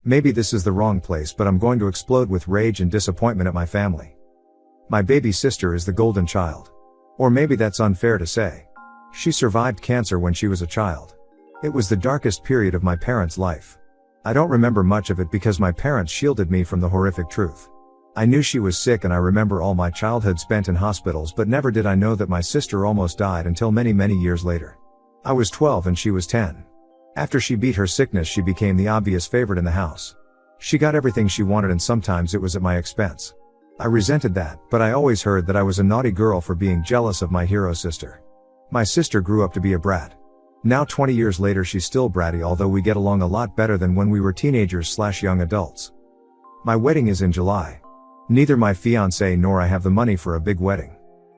Maybe this is the wrong place, but I'm going to explode with rage and disappointment at my family. My baby sister is the golden child. Or maybe that's unfair to say. She survived cancer when she was a child. It was the darkest period of my parents' life. I don't remember much of it because my parents shielded me from the horrific truth. I knew she was sick and I remember all my childhood spent in hospitals, but never did I know that my sister almost died until many years later. I was 12 and she was 10. After she beat her sickness, she became the obvious favorite in the house. She got everything she wanted and sometimes it was at my expense. I resented that, but I always heard that I was a naughty girl for being jealous of my hero sister. My sister grew up to be a brat. Now 20 years later she's still bratty, although we get along a lot better than when we were teenagers/young adults. My wedding is in July. Neither my fiancé nor I have the money for a big wedding.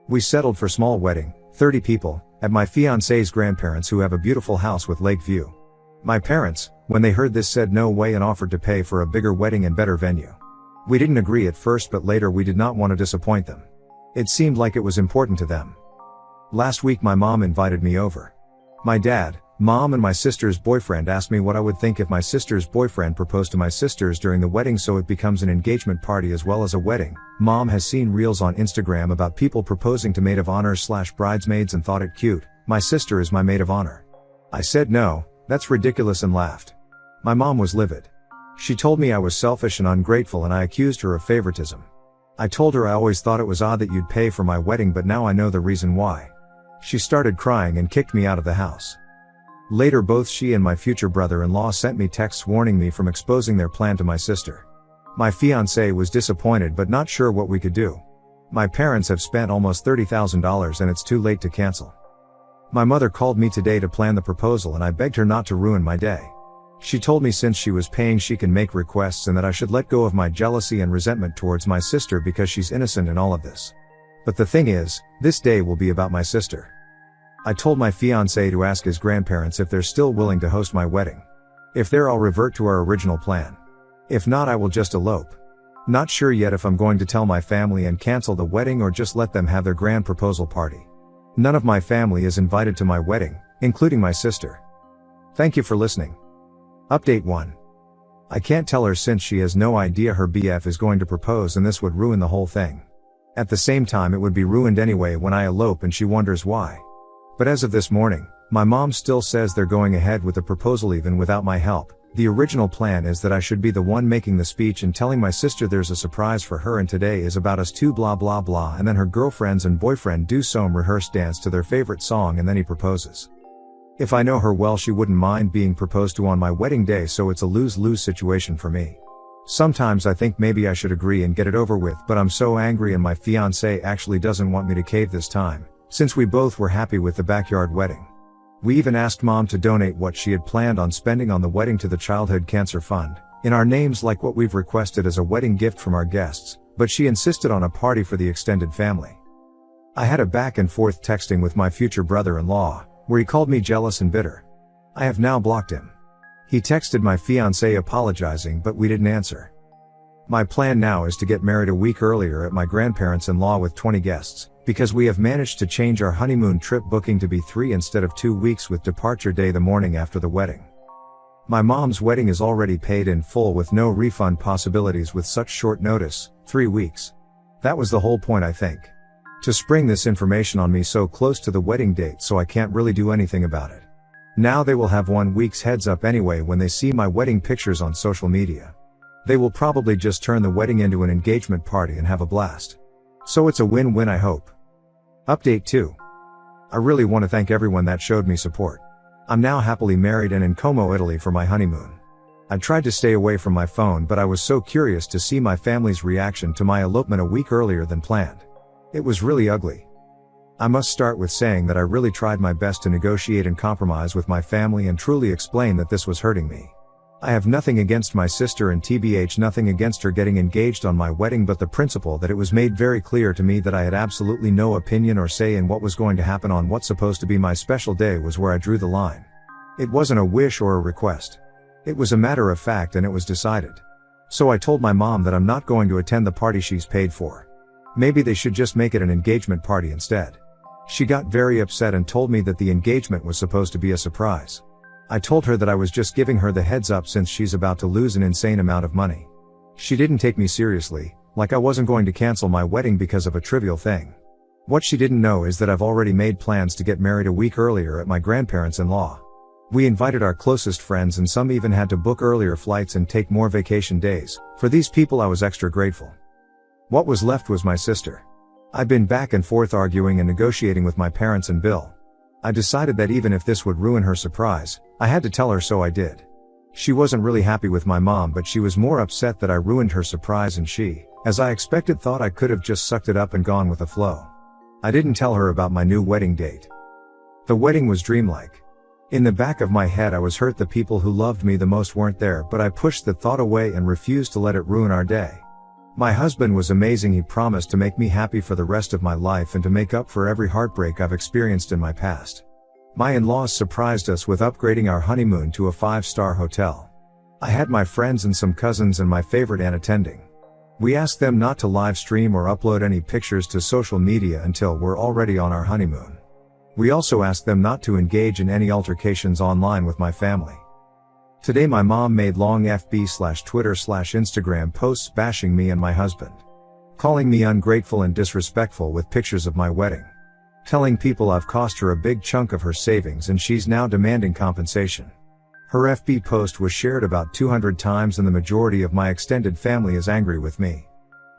We settled for small wedding, 30 people, at my fiancé's grandparents who have a beautiful house with lake view. My parents, when they heard this, said no way and offered to pay for a bigger wedding and better venue. We didn't agree at first, but later we did not want to disappoint them. It seemed like it was important to them. Last week my mom invited me over. My dad, mom and my sister's boyfriend asked me what I would think if my sister's boyfriend proposed to my sisters during the wedding, so it becomes an engagement party as well as a wedding. Mom has seen reels on Instagram about people proposing to maid of honor/bridesmaids and thought it cute. My sister is my maid of honor. I said no, that's ridiculous, and laughed. My mom was livid. She told me I was selfish and ungrateful and I accused her of favoritism. I told her I always thought it was odd that you'd pay for my wedding, but now I know the reason why. She started crying and kicked me out of the house. Later both she and my future brother-in-law sent me texts warning me from exposing their plan to my sister. My fiancé was disappointed but not sure what we could do. My parents have spent almost $30,000 and it's too late to cancel. My mother called me today to plan the proposal and I begged her not to ruin my day. She told me since she was paying she can make requests and that I should let go of my jealousy and resentment towards my sister because she's innocent in all of this. But the thing is, this day will be about my sister. I told my fiancé to ask his grandparents if they're still willing to host my wedding. If they're, I'll revert to our original plan. If not, I will just elope. Not sure yet if I'm going to tell my family and cancel the wedding or just let them have their grand proposal party. None of my family is invited to my wedding, including my sister. Thank you for listening. Update 1. I can't tell her since she has no idea her BF is going to propose and this would ruin the whole thing. At the same time it would be ruined anyway when I elope and she wonders why. But as of this morning, my mom still says they're going ahead with the proposal even without my help. The original plan is that I should be the one making the speech and telling my sister there's a surprise for her and today is about us two blah blah blah, and then her girlfriends and boyfriend do some rehearsed dance to their favorite song and then he proposes. If I know her well, she wouldn't mind being proposed to on my wedding day, so it's a lose-lose situation for me. Sometimes I think maybe I should agree and get it over with, but I'm so angry and my fiancé actually doesn't want me to cave this time, since we both were happy with the backyard wedding. We even asked mom to donate what she had planned on spending on the wedding to the Childhood Cancer Fund, in our names like what we've requested as a wedding gift from our guests, but she insisted on a party for the extended family. I had a back and forth texting with my future brother-in-law, where he called me jealous and bitter. I have now blocked him. He texted my fiancé apologizing, but we didn't answer. My plan now is to get married a week earlier at my grandparents-in-law with 20 guests, because we have managed to change our honeymoon trip booking to be 3 instead of 2 weeks with departure day the morning after the wedding. My mom's wedding is already paid in full with no refund possibilities with such short notice, 3 weeks. That was the whole point, I think. To spring this information on me so close to the wedding date so I can't really do anything about it. Now they will have 1 week's heads up anyway when they see my wedding pictures on social media. They will probably just turn the wedding into an engagement party and have a blast. So it's a win-win, I hope. Update 2. I really want to thank everyone that showed me support. I'm now happily married and in Como, Italy for my honeymoon. I tried to stay away from my phone, but I was so curious to see my family's reaction to my elopement a week earlier than planned. It was really ugly. I must start with saying that I really tried my best to negotiate and compromise with my family and truly explain that this was hurting me. I have nothing against my sister and TBH nothing against her getting engaged on my wedding, but the principle that it was made very clear to me that I had absolutely no opinion or say in what was going to happen on what's supposed to be my special day was where I drew the line. It wasn't a wish or a request. It was a matter of fact and it was decided. So I told my mom that I'm not going to attend the party she's paid for. Maybe they should just make it an engagement party instead. She got very upset and told me that the engagement was supposed to be a surprise. I told her that I was just giving her the heads up since she's about to lose an insane amount of money. She didn't take me seriously, like I wasn't going to cancel my wedding because of a trivial thing. What she didn't know is that I've already made plans to get married a week earlier at my grandparents-in-law. We invited our closest friends and some even had to book earlier flights and take more vacation days. For these people I was extra grateful. What was left was my sister. I'd been back and forth arguing and negotiating with my parents and Bill. I decided that even if this would ruin her surprise, I had to tell her, so I did. She wasn't really happy with my mom, but she was more upset that I ruined her surprise, and she, as I expected, thought I could have just sucked it up and gone with the flow. I didn't tell her about my new wedding date. The wedding was dreamlike. In the back of my head I was hurt the people who loved me the most weren't there, but I pushed that thought away and refused to let it ruin our day. My husband was amazing. He promised to make me happy for the rest of my life and to make up for every heartbreak I've experienced in my past. My in-laws surprised us with upgrading our honeymoon to a 5-star hotel. I had my friends and some cousins and my favorite aunt attending. We asked them not to live stream or upload any pictures to social media until we're already on our honeymoon. We also asked them not to engage in any altercations online with my family. Today my mom made long FB/Twitter/Instagram posts bashing me and my husband. Calling me ungrateful and disrespectful with pictures of my wedding. Telling people I've cost her a big chunk of her savings and she's now demanding compensation. Her FB post was shared about 200 times and the majority of my extended family is angry with me.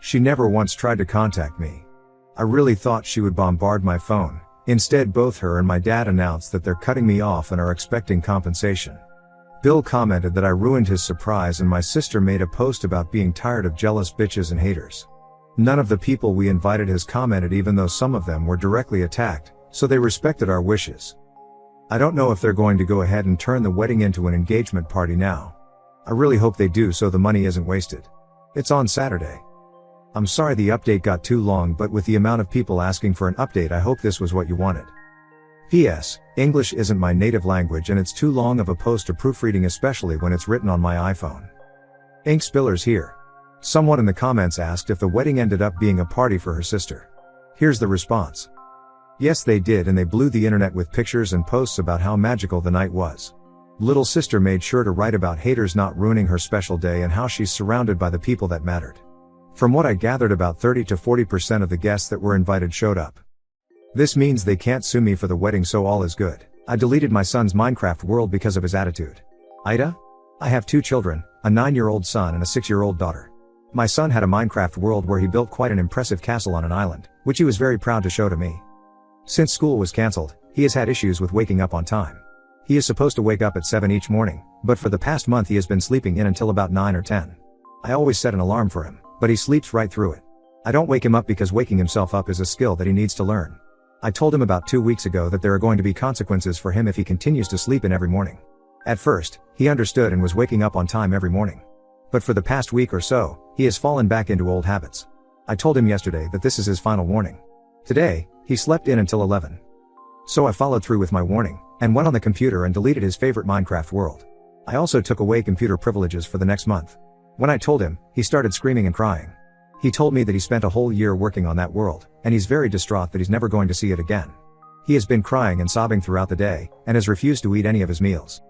She never once tried to contact me. I really thought she would bombard my phone. Instead, both her and my dad announced that they're cutting me off and are expecting compensation. Bill commented that I ruined his surprise, and my sister made a post about being tired of jealous bitches and haters. None of the people we invited has commented, even though some of them were directly attacked, so they respected our wishes. I don't know if they're going to go ahead and turn the wedding into an engagement party now. I really hope they do so the money isn't wasted. It's on Saturday. I'm sorry the update got too long, but with the amount of people asking for an update, I hope this was what you wanted. P.S. English isn't my native language and it's too long of a post to proofreading, especially when it's written on my iPhone. Ink spillers here. Someone in the comments asked if the wedding ended up being a party for her sister. Here's the response. Yes, they did, and they blew the internet with pictures and posts about how magical the night was. Little sister made sure to write about haters not ruining her special day and how she's surrounded by the people that mattered. From what I gathered, about 30 to 40% of the guests that were invited showed up. This means they can't sue me for the wedding, so all is good. I deleted my son's Minecraft world because of his attitude. Ida? I have 2 children, a 9-year-old son and a 6-year-old daughter. My son had a Minecraft world where he built quite an impressive castle on an island, which he was very proud to show to me. Since school was cancelled, he has had issues with waking up on time. He is supposed to wake up at 7 each morning, but for the past month he has been sleeping in until about 9 or 10. I always set an alarm for him, but he sleeps right through it. I don't wake him up because waking himself up is a skill that he needs to learn. I told him about 2 weeks ago that there are going to be consequences for him if he continues to sleep in every morning. At first, he understood and was waking up on time every morning. But for the past week or so, he has fallen back into old habits. I told him yesterday that this is his final warning. Today, he slept in until 11. So I followed through with my warning, and went on the computer and deleted his favorite Minecraft world. I also took away computer privileges for the next month. When I told him, he started screaming and crying. He told me that he spent a whole year working on that world, and he's very distraught that he's never going to see it again. He has been crying and sobbing throughout the day, and has refused to eat any of his meals.